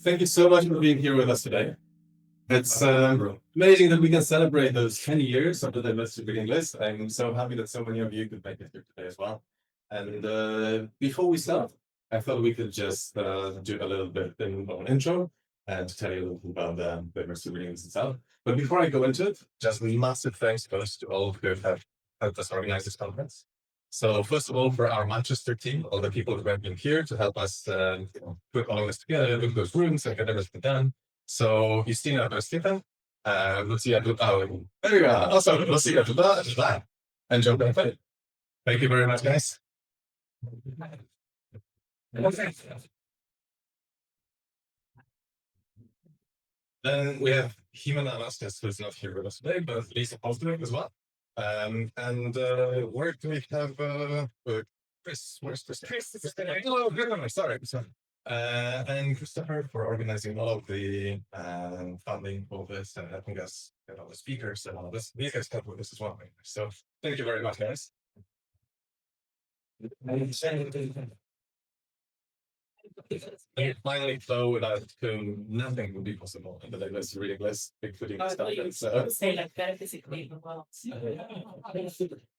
Thank you so much for being here with us today. It's amazing that we can celebrate those 10 years of the diversity reading list. I'm so happy that so many of you could make it here today as well. And before we start, I thought we could just do a little bit of an intro and to tell you a little bit about the diversity reading list itself. But before I go into it, just massive thanks goes to all who have helped us organize this conference. So first of all, for our Manchester team, all the people who have been here to help us put all of this together, look at those rooms and get everything done. So Justina och Stefan, Lucia, there we are. Also, Lucia, and Joe Benefit. Thank you very much, guys. Then we have Jimena Vasquez, who's not here with us today, but Lisa Posdnick as well. And where do we have Chris? Where's Chris? Hello, sorry. And Christopher for organizing all of the funding for this and helping us get all the speakers and all of this. These guys help with this as well. So thank you very much, guys. And finally, though, without whom nothing would be possible in the diversity reading list, including standards. Say like that physically as well.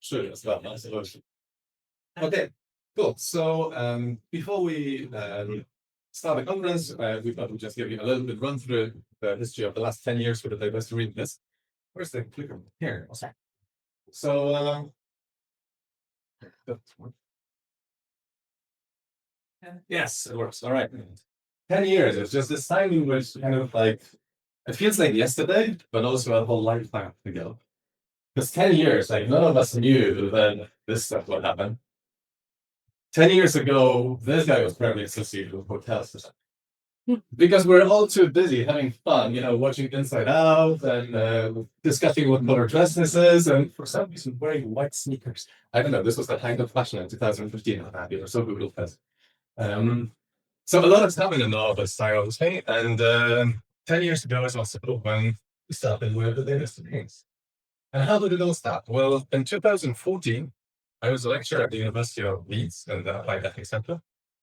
Sure, that's that. Absolutely. Okay, cool. So before we start the conference, we thought we'd just give you a little bit run through the history of the last 10 years for the diversity reading list. Where's the clicker? Here. So yes, it works. All right. 10 years. It's just this time in which kind of like it feels like yesterday, but also a whole lifetime ago. Because 10 years, like none of us knew that this stuff would happen. 10 years ago, this guy was probably associated with hotels. Because we're all too busy having fun, watching Inside Out and discussing what color dress this is, and for some reason wearing white sneakers. I don't know, this was the kind of fashion in 2015 or so Google has. So a lot has happened in all of this style, obviously, and 10 years ago is also when we started with the latest things. And how did it all start? Well, in 2014, I was a lecturer at the University of Leeds in the Applied Ethics Center,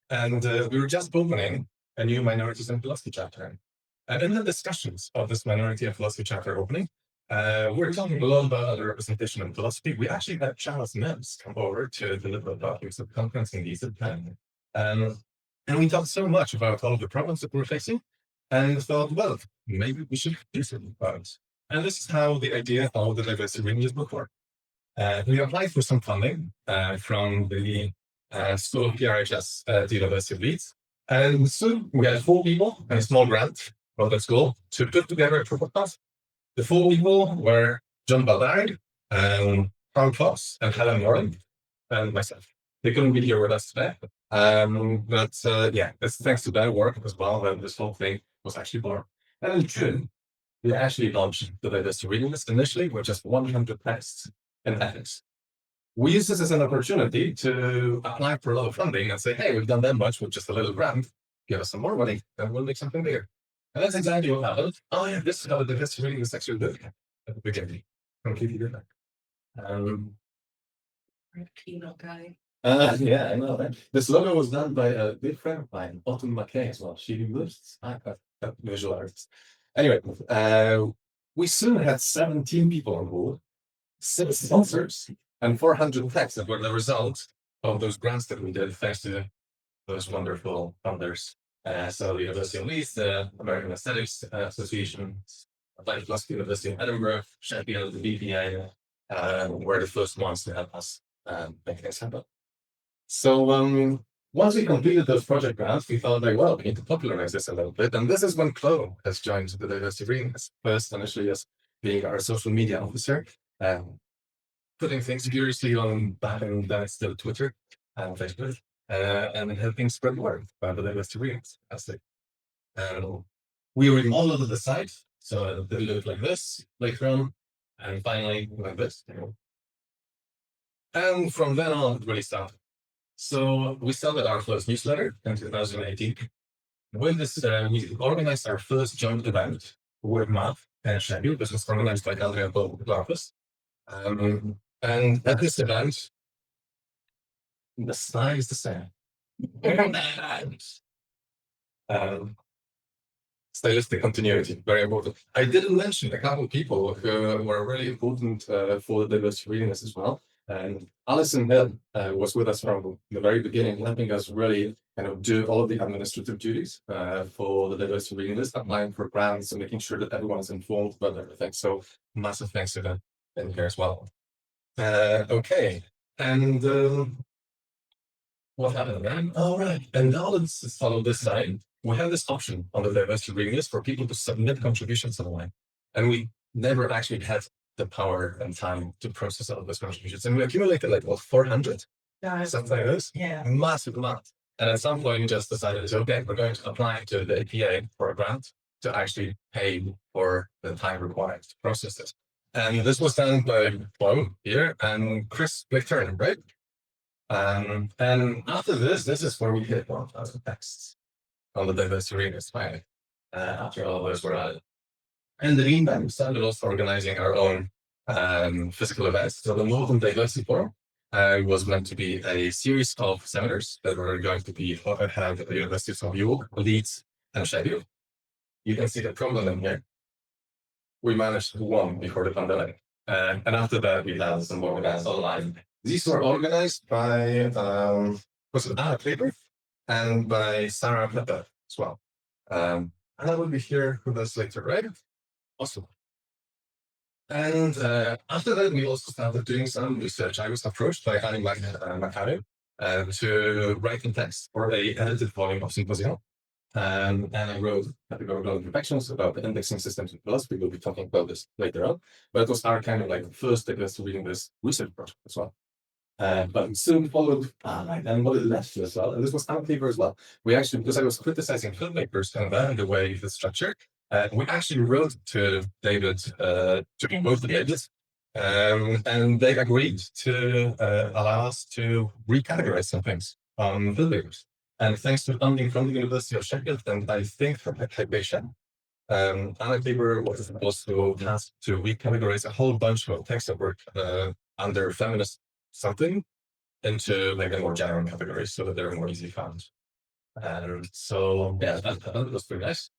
and we were just opening a new Minorities in Philosophy chapter. And in the discussions of this Minority and Philosophy chapter opening, we're talking a lot about the representation in philosophy. We actually had Charles Mims come over to deliver talks at the conference in Leeds at the time. And we talked so much about all of the problems that we're facing and thought, well, maybe we should do something about it. And this is how the idea of the diversity reading list book worked. We applied for some funding from the School of PRHS at the University of Leeds. And soon we had 4 people and a small grant from the school to put together a podcast. The 4 people were John Baldard, Frank Fox, and Helen Warren, and myself. They couldn't be here with us today. But it's thanks to their work as well that this whole thing was actually born. And in June, we actually launched the diversity reading list initially with just 100 texts and ethics. We used this as an opportunity to apply for a lot of funding and say, hey, we've done that much with just a little grant, give us some more money, and we'll make something bigger. And that's exactly what happened. Oh yeah, this is how the diversity reading list actually looked at the beginning. Completely different. Keynote guy. Yeah, I know that. This logo was done by a good friend of mine, Autumn McKay as well. She lives visual artist. Anyway, we soon had 17 people on board, 6 sponsors, and 400 texts that were the result of those grants that we did thanks to those wonderful funders. So the University of Leeds, the American Aesthetics Association, Applied Philosophy University of Edinburgh, Sheffield, the BPA, were the first ones to help us make things happen. So once we completed those project grants, we thought like, well, we need to popularize this a little bit. And this is when Chloe has joined the diversity reading list, first initially as being our social media officer, putting things furiously on back and then it's still Twitter and Facebook, and helping spread the word about the diversity reading list. We remodeled the site, so it looked like this later on, and finally like this. And from then on, it really started. So we started our first newsletter in 2018. With this, we organized our first joint event, Word Math and Sheffield. This was organized by Andrea Bob-Larfus. And at this event, the slide is the same. stylistic continuity, very important. I didn't mention a couple of people who were really important for the diversity readiness as well. And Alison Hill was with us from the very beginning, helping us really kind of do all of the administrative duties for the diversity reading list, applying for grants and making sure that everyone's informed about everything. So massive thanks to them in here as well. Okay, and what happened then? All right, and now let's follow this side. We have this option on the diversity reading list for people to submit contributions online, and we never actually had the power and time to process all of those contributions, and we accumulated like what 400, something like this. Yeah. Massive amount. And at some point, we just decided, okay, we're going to apply to the APA for a grant to actually pay for the time required to process this. And this was done by Flo here and Chris Turner, right? And after this is where we hit 1,000 texts on the diversity readiness finally. After all of those were added. And the meantime, we started also organizing our own physical events. So the Northern Diversity Forum was meant to be a series of seminars that were going to be held at the Universities of York, Leeds, and Sheffield. You can see the problem in here. We managed one before the pandemic. And after that, we had some more events online. These were organized by was it Anna Kleber and by Sarah Pepper as well. Anna will be here with us later, right? Awesome. And after that, we also started doing some research. I was approached by Annie Macari to write in text for a edited volume of Symposium. And I wrote categorical imperfections about the indexing systems in Plus. We will be talking about this later on. But it was our kind of like first digress to reading this research project as well. But we soon followed, and what it led to as well. And this was Anna Cleaver as well. We actually, because I was criticizing filmmakers and the way it's structured, we actually wrote to David, to both the Davids, and they agreed to allow us to recategorize some things on filmmakers. And thanks to funding from the University of Sheffield, and I think from Hydration, Anna Cleaver was also tasked to recategorize a whole bunch of texts that were under feminist something into like a more general category so that they're more easily found. And so yeah, that was pretty nice.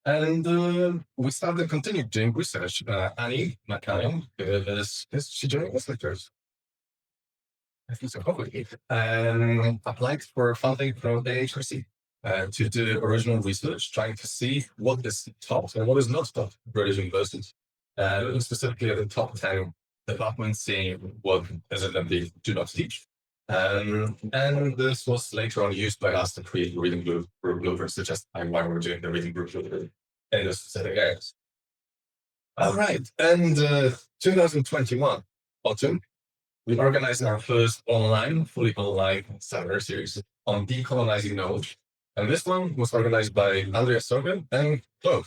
And we started continuing doing research. Annie McCallum is she joining us lectures? I think so, hopefully. Applied for funding from the HRC to do original research, trying to see what is taught and what is not taught at British universities. Specifically at the top 10 departments, seeing what is it that they do not teach. And this was later on used by us to create reading group blueprints to justify why we're doing the reading group in the specific areas. All right, and 2021 autumn, we organized our first fully online seminar series on decolonizing knowledge. And this one was organized by Andrea Sorgen and Flo.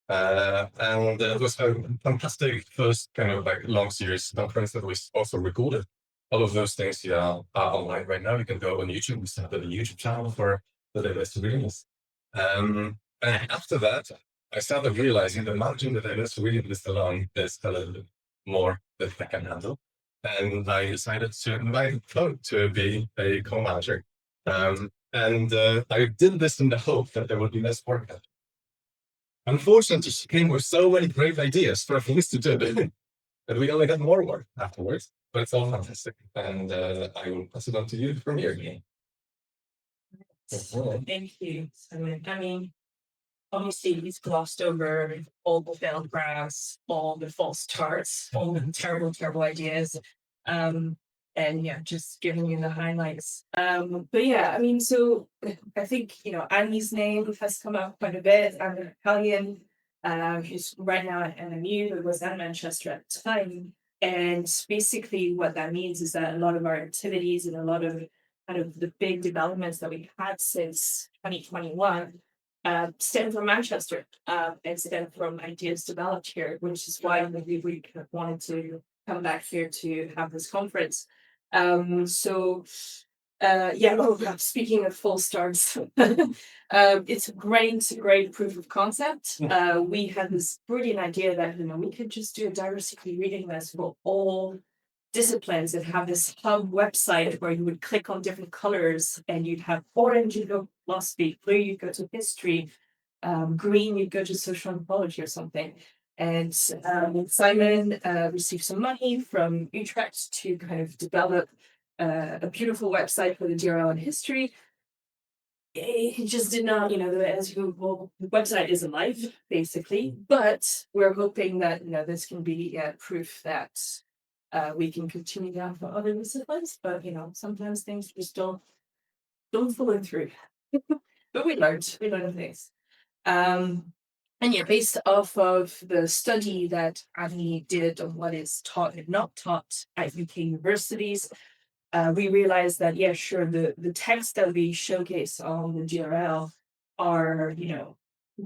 And it was a fantastic first kind of like long series conference that we also recorded. All of those things are online right now. You can go on YouTube. We started a YouTube channel for the diversity reading list. And after that, I started realizing that managing the diversity reading list alone is a little bit more than I can handle. And I decided to invite Flo to be a co-manager. And I did this in the hope that there would be less work. Unfortunately, she came with so many great ideas for things to do that we only got more work afterwards. But it's all fantastic. And I will pass it on to you from here again. Thank you. I mean, obviously he's glossed over all the failed graphs, all the false starts, all the terrible, terrible ideas. And yeah, just giving you the highlights. But yeah, I mean, so I think, Annie's name has come up quite a bit. I'm Italian, who's right now at NMU, but was at Manchester at the time. And basically what that means is that a lot of our activities and a lot of kind of the big developments that we've had since 2021 stem from Manchester and stem from ideas developed here, which is why we kind of wanted to come back here to have this conference. Speaking of full starts, it's a great proof of concept. We had this brilliant idea that we could just do a diversity reading list for all disciplines and have this hub website where you would click on different colors and you'd have orange, you go philosophy, blue, you go to history, green, you'd go to social anthropology or something. And Simon received some money from Utrecht to kind of develop a beautiful website for the DRL in history. He just did not, as well, the website isn't live, basically, but we're hoping that, this can be proof that we can continue that for other disciplines, but, sometimes things just don't follow through. But we learned things. And yeah, based off of the study that Annie did on what is taught and not taught at UK universities, we realized that, yeah, sure, the texts that we showcase on the GRL are,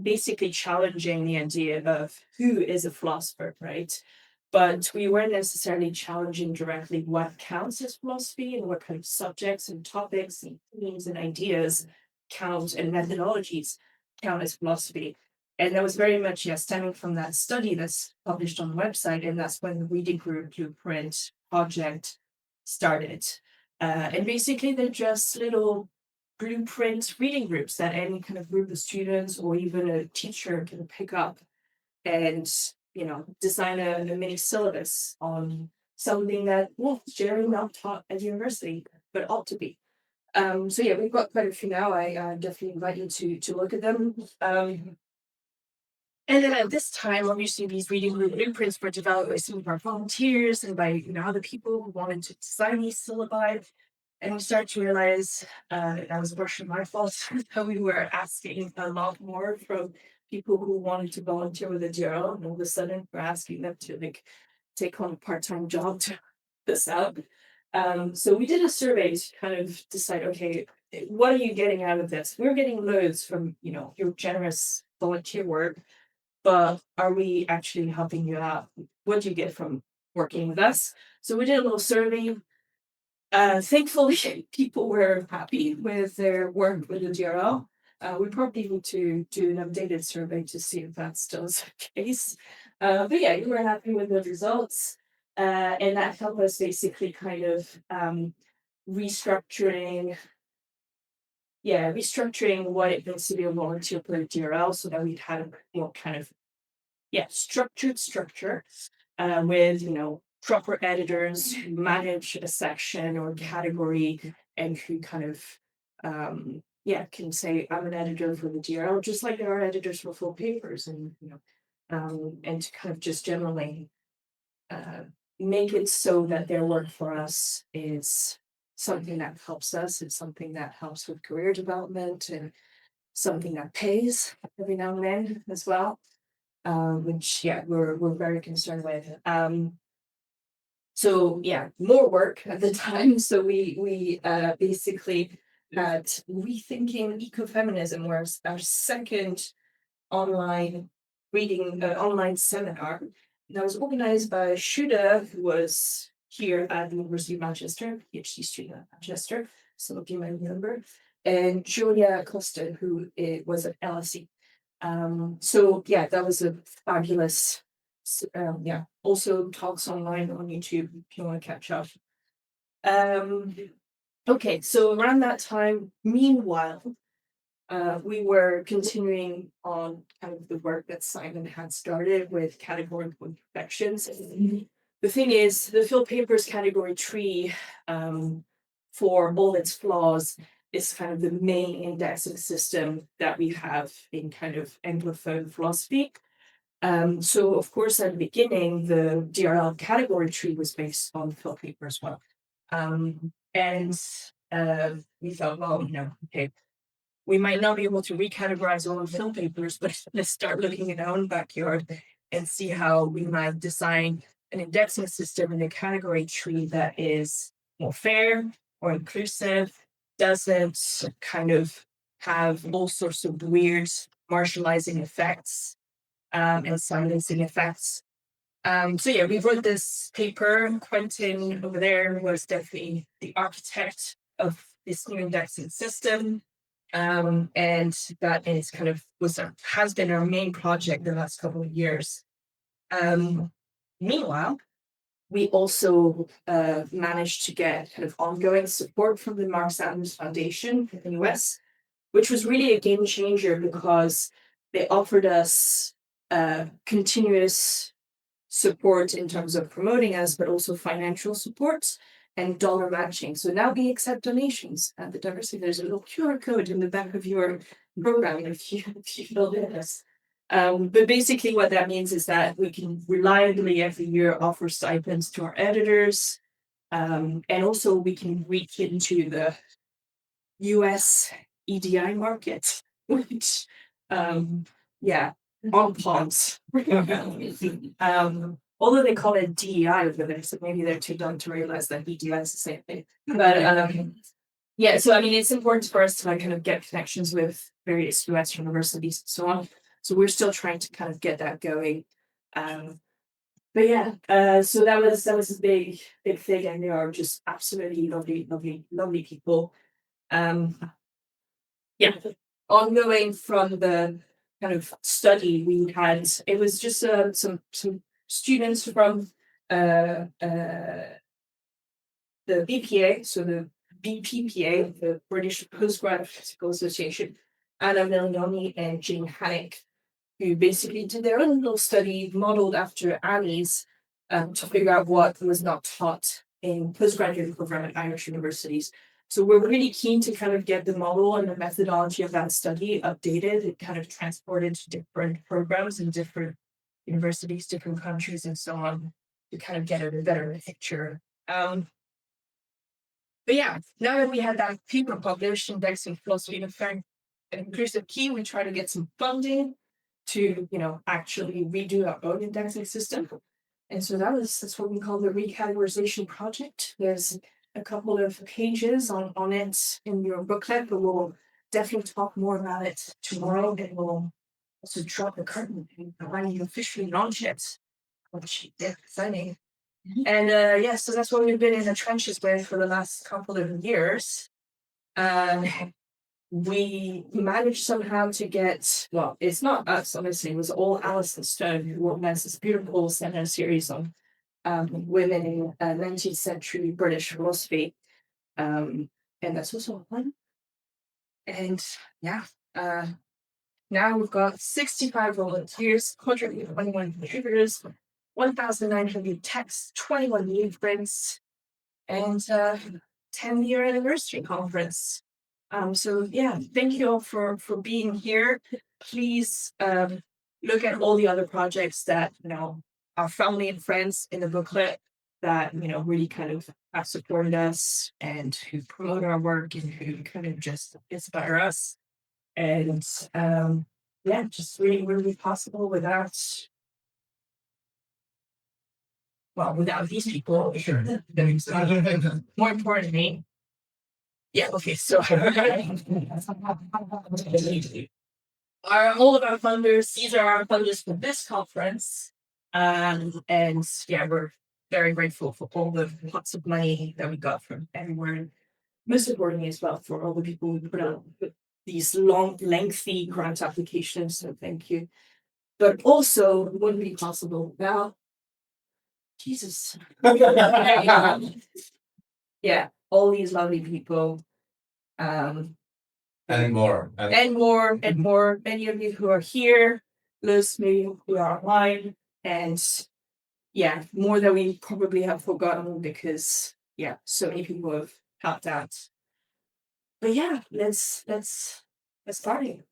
basically challenging the idea of who is a philosopher, right? But we weren't necessarily challenging directly what counts as philosophy and what kind of subjects and topics and themes and ideas count and methodologies count as philosophy. And that was very much, yeah, stemming from that study that's published on the website. And that's when the Reading Group Blueprint project started. And basically, they're just little blueprint reading groups that any kind of group of students or even a teacher can pick up and, design a mini syllabus on something that, well, it's generally not taught at university, but ought to be. So yeah, we've got quite a few now. I definitely invite you to look at them. And then at this time, obviously, these reading group blueprints were developed by some of our volunteers and by other people who wanted to design these syllabi. And we started to realize that was partially my fault that we were asking a lot more from people who wanted to volunteer with the DRL, and all of a sudden we're asking them to take on a part-time job to help this out. So we did a survey to kind of decide, okay, what are you getting out of this? We're getting loads from your generous volunteer work, but are we actually helping you out? What do you get from working with us? So we did a little survey. Thankfully, people were happy with their work with the DRL. We probably need to do an updated survey to see if that still is the case. But yeah, we were happy with the results. And that helped us basically kind of restructuring what it means to be a volunteer for the DRL so that we'd have a more kind of structured structure with proper editors who manage a section or category and who kind of can say I'm an editor for the DRL, just like there are editors for full papers, and and to kind of just generally uh, make it so that their work for us is something that helps us, it's something that helps with career development and something that pays every now and then as well, which we're very concerned with. So yeah, more work at the time. So we basically had rethinking ecofeminism, whereas our second online online seminar that was organized by Shuda, who was here at the University of Manchester, PhD student at Manchester. Some of you might remember, and Julia Costa, who was at LSE. So yeah, that was a fabulous. Also talks online on YouTube if you want to catch up. Okay, so around that time, meanwhile, we were continuing on kind of the work that Simon had started with categorical imperfections. The thing is, the Phil Papers category tree, for all its flaws, is kind of the main indexing system that we have in kind of Anglophone philosophy. So of course, at the beginning, the DRL category tree was based on Phil paper as well. And we thought, well, okay, we might not be able to recategorize all of Phil papers, but let's start looking in our own backyard and see how we might design an indexing system in a category tree that is more fair, more inclusive, doesn't kind of have all sorts of weird marginalizing effects and silencing effects. So yeah, we wrote this paper. Quentin over there was definitely the architect of this new indexing system. And that is kind of has been our main project the last couple of years. Meanwhile, we also managed to get kind of ongoing support from the Mark Sanders Foundation in the US, which was really a game changer because they offered us continuous support in terms of promoting us, but also financial support and dollar matching. So now we accept donations at the diversity. There's a little QR code in the back of your program if you fill in this. But basically what that means is that we can reliably every year offer stipends to our editors. And also we can reach into the US EDI market, which yeah, on pause. Although they call it DEI over there, so maybe they're too dumb to realize that EDI is the same thing. But yeah, so I mean, it's important for us to like kind of get connections with various US universities and so on. So we're still trying to kind of get that going. But yeah, so that was a big thing, and they are just absolutely lovely people. Yeah, ongoing from the kind of study we had, it was just some students from the BPA, so the BPPA, the British Postgraduate Association, Anna Milioni and Jean Hannick, who basically did their own little study modeled after Annie's to figure out what was not taught in postgraduate program at Irish universities. So we're really keen to kind of get the model and the methodology of that study updated and kind of transported to different programs in different universities, different countries, and so on to kind of get a better picture. But yeah, now that we had that paper published, Indexing Philosophy of Fair and Inclusive Key, we try to get some funding to, actually redo our own indexing system. And so that's what we call the recategorization project. There's a couple of pages on it in your booklet, but we'll definitely talk more about it tomorrow. And we'll also drop the curtain and when you officially launch it, which is exciting. And yeah, so that's what we've been in the trenches with for the last couple of years. We managed somehow to get, well, it's not us, honestly, it was all Alison Stone who organized this beautiful seminar series on women in 19th century British philosophy. And that's also fun. And yeah, now we've got 65 volunteers, 121 contributors, 1,900 texts, 21 new prints, and 10-year anniversary conference. So yeah, thank you all for being here. Please look at all the other projects that our family and friends in the booklet that really kind of have supported us and who promote our work and who kind of just inspire us. And yeah, just really wouldn't be possible without these people. Sure. More importantly, yeah, okay, so all of our funders, these are our funders for this conference. And yeah, we're very grateful for all the lots of money that we got from everywhere. Most importantly as well for all the people who put out these long, lengthy grant applications. So thank you. But also it wouldn't be possible without Jesus. Yeah, all these lovely people. And more. And more. Many of you who are here, Liz, maybe who are online, and yeah, more than we probably have forgotten because so many people have helped out. But yeah, let's start it.